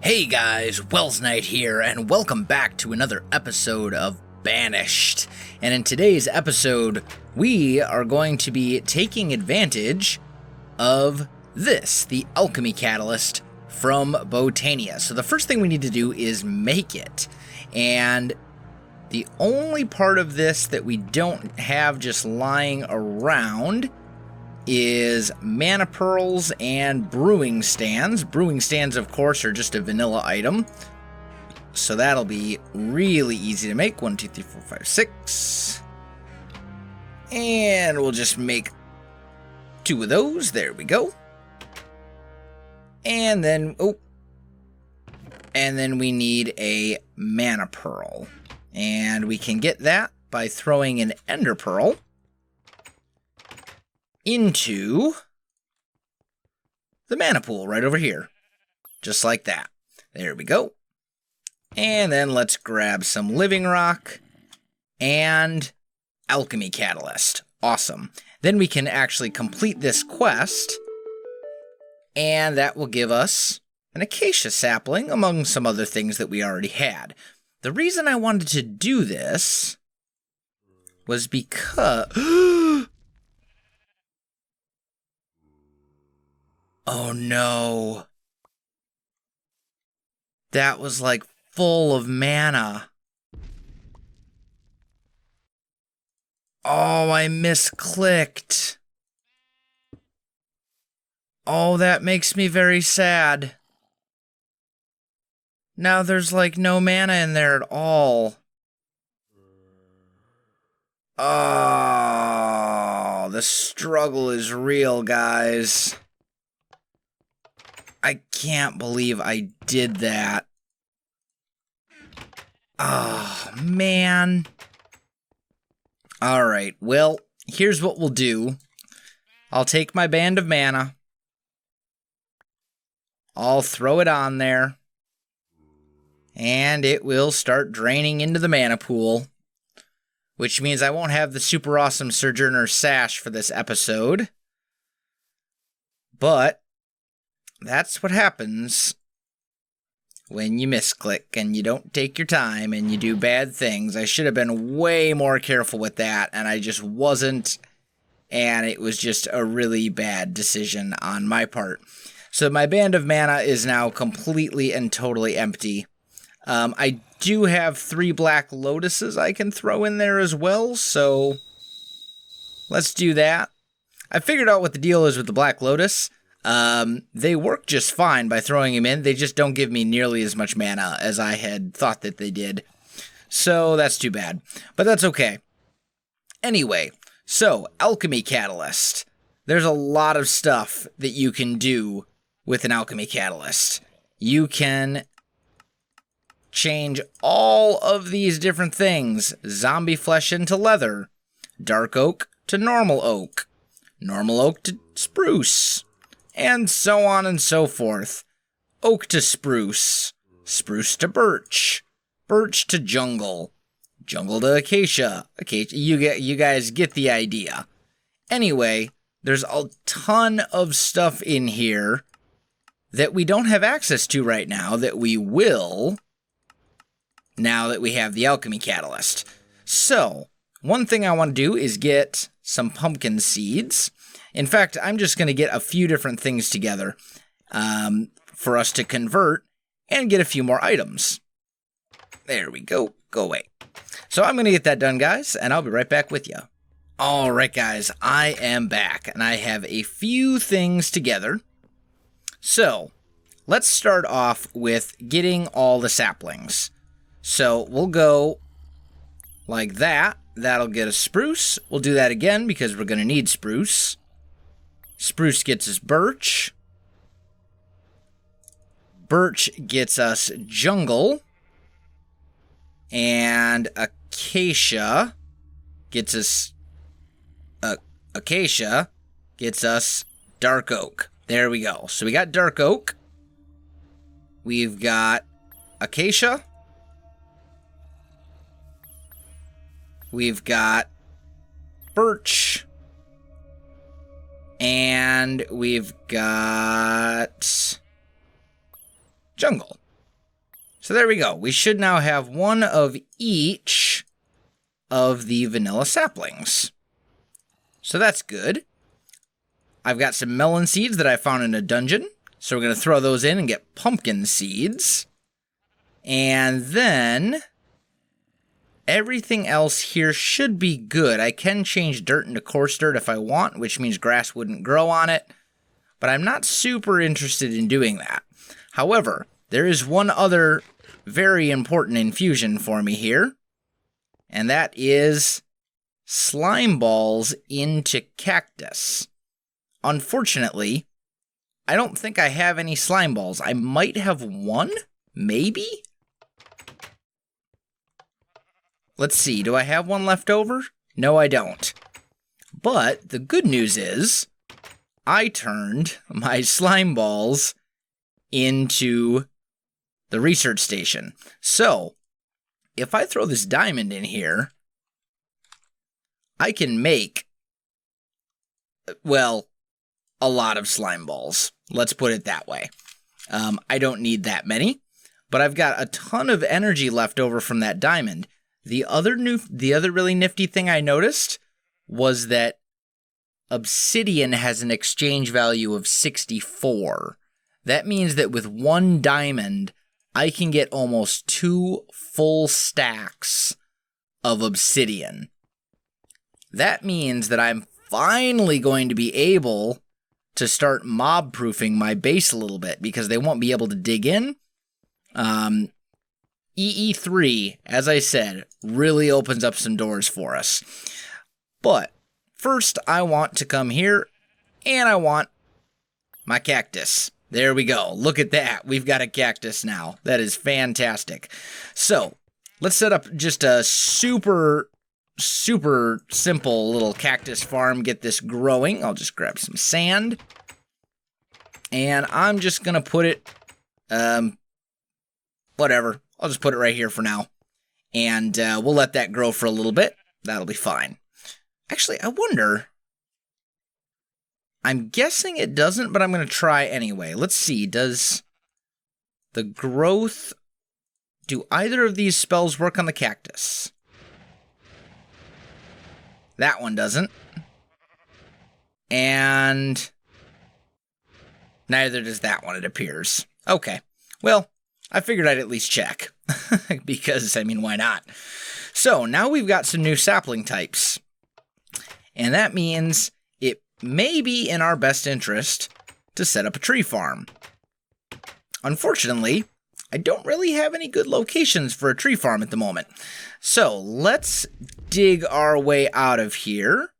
Hey guys, Welsknight here, and welcome back to another episode of Banished. And in today's episode, we are going to be taking advantage of this, the alchemy catalyst from Botania. So the first thing we need to do is make it. And the only part of this that we don't have just lying around is mana pearls and brewing stands. Brewing stands, of course, are just a vanilla item, so that'll be really easy to make. 1, 2, 3, 4, 5, 6. And we'll just make 2 of those. There we go. And then, and then we need a mana pearl. And we can get that by throwing an ender pearl into the mana pool right over here. Just like that. There we go. And then let's grab some living rock and alchemy catalyst. Awesome. Then we can actually complete this quest, and that will give us an acacia sapling among some other things that we already had. The reason I wanted to do this was because oh no. That was like full of mana. Oh, I misclicked. Oh, that makes me very sad. Now there's like no mana in there at all. Oh, the struggle is real, guys. I can't believe I did that. Oh, man. Alright, well, here's what we'll do. I'll take my band of mana. I'll throw it on there. And it will start draining into the mana pool. Which means I won't have the super awesome Sojourner Sash for this episode. But that's what happens when you misclick and you don't take your time and you do bad things. I should have been way more careful with that, and I just wasn't, and it was just a really bad decision on my part. So my band of mana is now completely and totally empty. I do have 3 black lotuses I can throw in there as well, so let's do that. I figured out what the deal is with the black lotus. They work just fine by throwing them in. They just don't give me nearly as much mana as I had thought that they did. So that's too bad. But that's okay. Anyway, so alchemy catalyst. There's a lot of stuff that you can do with an alchemy catalyst. You can change all of these different things. Zombie flesh into leather. Dark oak to normal oak. Normal oak to spruce. And so on and so forth. Oak to spruce. Spruce to birch. Birch to jungle. Jungle to acacia. Acacia. You guys get the idea. Anyway, there's a ton of stuff in here that we don't have access to right now that we will now that we have the alchemy catalyst. So, one thing I want to do is get some pumpkin seeds. In fact, I'm just going to get a few different things together for us to convert and get a few more items. There we go. Go away. So I'm going to get that done, guys, and I'll be right back with you. All right, guys, I am back, and I have a few things together. So let's start off with getting all the saplings. So we'll go like that. That'll get us spruce. We'll do that again because we're going to need spruce. Spruce gets us birch. Birch gets us jungle. And acacia gets us dark oak. There we go. So we got dark oak. We've got acacia. We've got birch. And we've got jungle. So there we go. We should now have one of each of the vanilla saplings. So that's good. I've got some melon seeds that I found in a dungeon. So we're going to throw those in and get pumpkin seeds. And then everything else here should be good. I can change dirt into coarse dirt if I want, which means grass wouldn't grow on it. But I'm not super interested in doing that. However, there is one other very important infusion for me here. And that is slime balls into cactus. Unfortunately, I don't think I have any slime balls. I might have one, maybe? Let's see, do I have one left over? No, I don't. But the good news is, I turned my slime balls into the research station. So, if I throw this diamond in here, I can make, well, a lot of slime balls. Let's put it that way. I don't need that many, but I've got a ton of energy left over from that diamond. The other really nifty thing I noticed was that obsidian has an exchange value of 64. That means that with one diamond, I can get almost 2 full stacks of obsidian. That means that I'm finally going to be able to start mob-proofing my base a little bit, because they won't be able to dig in. EE3, as I said, really opens up some doors for us. But first, I want to come here, and I want my cactus. There we go. Look at that. We've got a cactus now. That is fantastic. So, let's set up just a super simple little cactus farm. Get this growing. I'll just grab some sand. And I'm just going to put it, whatever. I'll just put it right here for now. And we'll let that grow for a little bit. That'll be fine. Actually, I wonder. I'm guessing it doesn't, but I'm going to try anyway. Let's see. Does the growth... Do either of these spells work on the cactus? That one doesn't. And neither does that one, it appears. Okay. Well, I figured I'd at least check. Because, I mean, why not? So, now we've got some new sapling types. And that means it may be in our best interest to set up a tree farm. Unfortunately, I don't really have any good locations for a tree farm at the moment. So, let's dig our way out of here.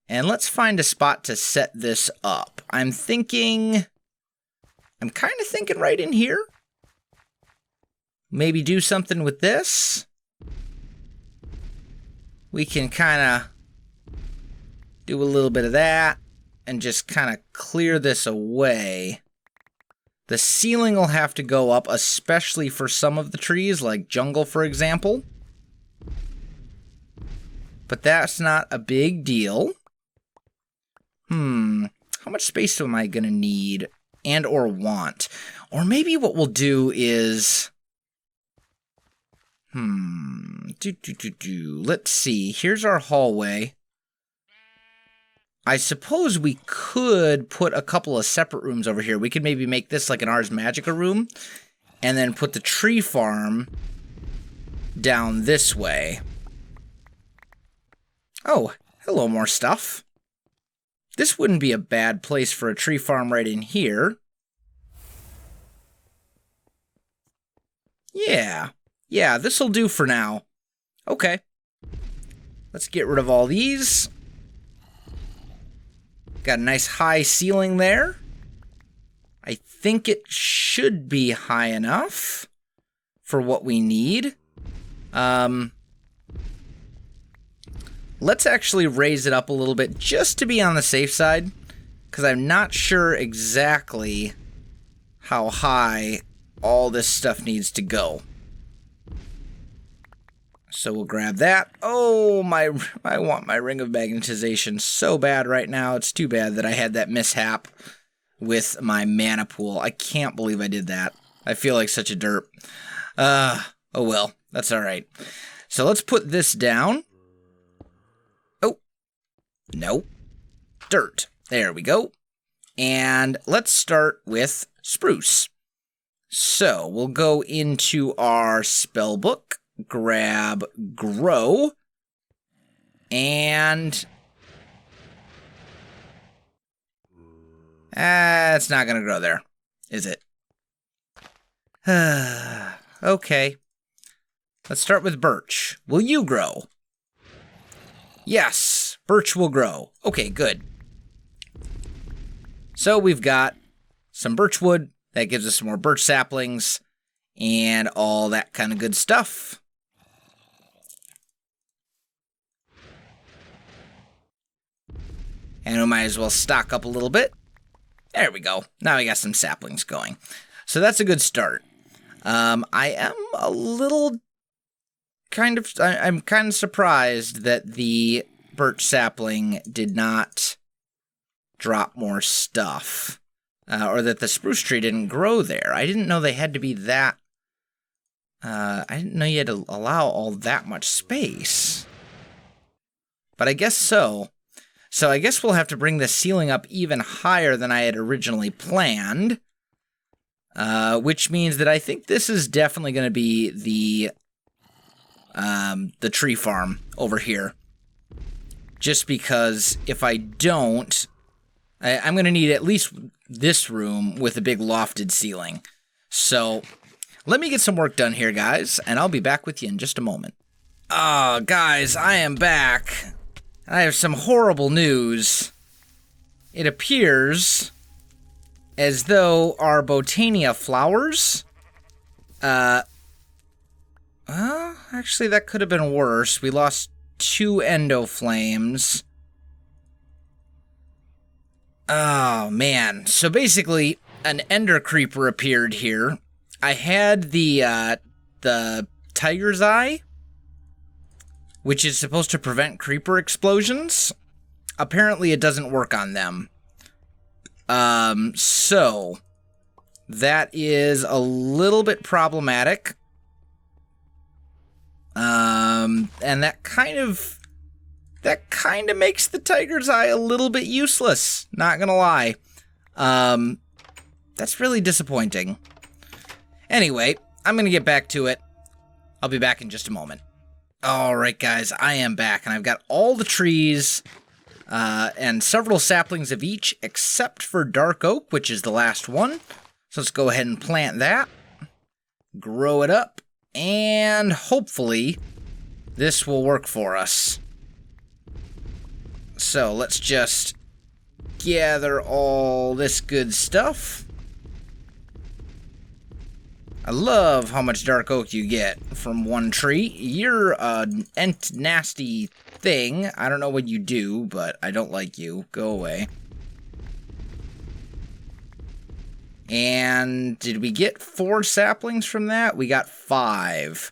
And let's find a spot to set this up. I'm kind of thinking right in here. Maybe do something with this. We can kind of do a little bit of that and just kind of clear this away. The ceiling will have to go up, especially for some of the trees, like jungle, for example. But that's not a big deal. How much space am I going to need and or want? Or maybe what we'll do is... Let's see. Here's our hallway. I suppose we could put a couple of separate rooms over here. We could maybe make this like an Ars Magica room, and then put the tree farm down this way. Oh, hello, more stuff. This wouldn't be a bad place for a tree farm right in here. Yeah, this'll do for now. Okay. Let's get rid of all these. Got a nice high ceiling there. I think it should be high enough for what we need. Let's actually raise it up a little bit just to be on the safe side, because I'm not sure exactly how high all this stuff needs to go. So we'll grab that. Oh, I want my ring of magnetization so bad right now. It's too bad that I had that mishap with my mana pool. I can't believe I did that. I feel like such a derp. Oh well, that's all right. So let's put this down. Oh, no. Dirt. There we go. And let's start with spruce. So we'll go into our spell book, grab grow, and it's not going to grow there, is it? Okay. Let's start with birch. Will you grow? Yes, birch will grow. Okay, good. So we've got some birch wood. That gives us some more birch saplings and all that kind of good stuff. And we might as well stock up a little bit. There we go. Now we got some saplings going. So that's a good start. I am a little I'm kind of surprised that the birch sapling did not drop more stuff. Or that the spruce tree didn't grow there. I didn't know they had to be that... I didn't know you had to allow all that much space. But I guess so. So I guess we'll have to bring the ceiling up even higher than I had originally planned. Which means that I think this is definitely going to be the tree farm over here. Just because if I don't... I'm going to need at least this room with a big lofted ceiling. So let me get some work done here, guys, and I'll be back with you in just a moment. Oh, guys, I am back. I have some horrible news. It appears as though our Botania flowers... well, actually, that could have been worse. We lost 2 endo flames. Oh, man. So basically, an ender creeper appeared here. I had the tiger's eye, which is supposed to prevent creeper explosions. Apparently, it doesn't work on them. So that is a little bit problematic. And that kind of makes the tiger's eye a little bit useless, not gonna lie. That's really disappointing. Anyway, I'm gonna get back to it. I'll be back in just a moment. Alright guys, I am back, and I've got all the trees, and several saplings of each, except for dark oak, which is the last one. So let's go ahead and plant that, grow it up, and hopefully this will work for us. So let's just gather all this good stuff. I love how much dark oak you get from one tree. You're a nasty thing. I don't know what you do, but I don't like you. Go away. And did we get 4 saplings from that? We got 5.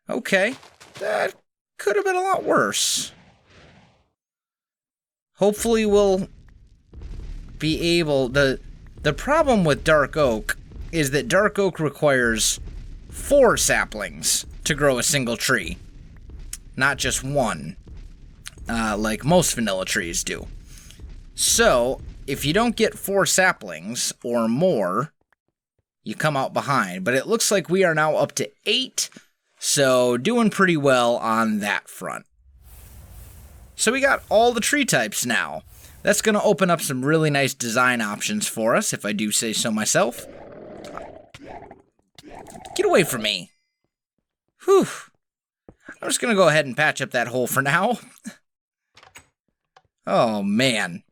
Okay, that could have been a lot worse. Hopefully we'll be able... The problem with dark oak is that dark oak requires 4 saplings to grow a single tree, not just 1, like most vanilla trees do. So, if you don't get 4 saplings or more, you come out behind. But it looks like we are now up to 8, so doing pretty well on that front. So we got all the tree types now. That's going to open up some really nice design options for us, if I do say so myself. Get away from me. Whew. I'm just going to go ahead and patch up that hole for now. Oh, man.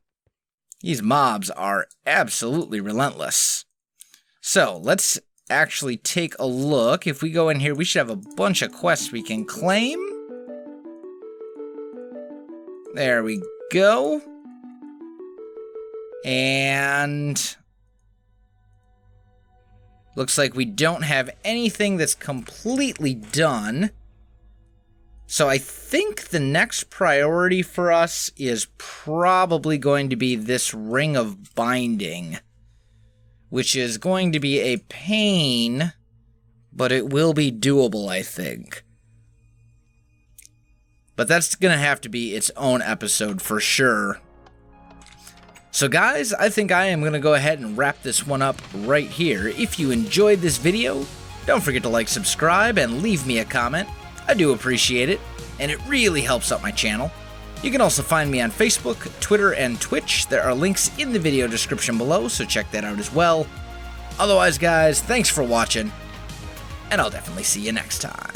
These mobs are absolutely relentless. So, let's actually take a look. If we go in here, we should have a bunch of quests we can claim. There we go. And looks like we don't have anything that's completely done. So I think the next priority for us is probably going to be this ring of binding, which is going to be a pain but it will be doable, I think. But that's going to have to be its own episode for sure. So guys, I think I am going to go ahead and wrap this one up right here. If you enjoyed this video, don't forget to like, subscribe, and leave me a comment. I do appreciate it, and it really helps out my channel. You can also find me on Facebook, Twitter, and Twitch. There are links in the video description below, so check that out as well. Otherwise, guys, thanks for watching, and I'll definitely see you next time.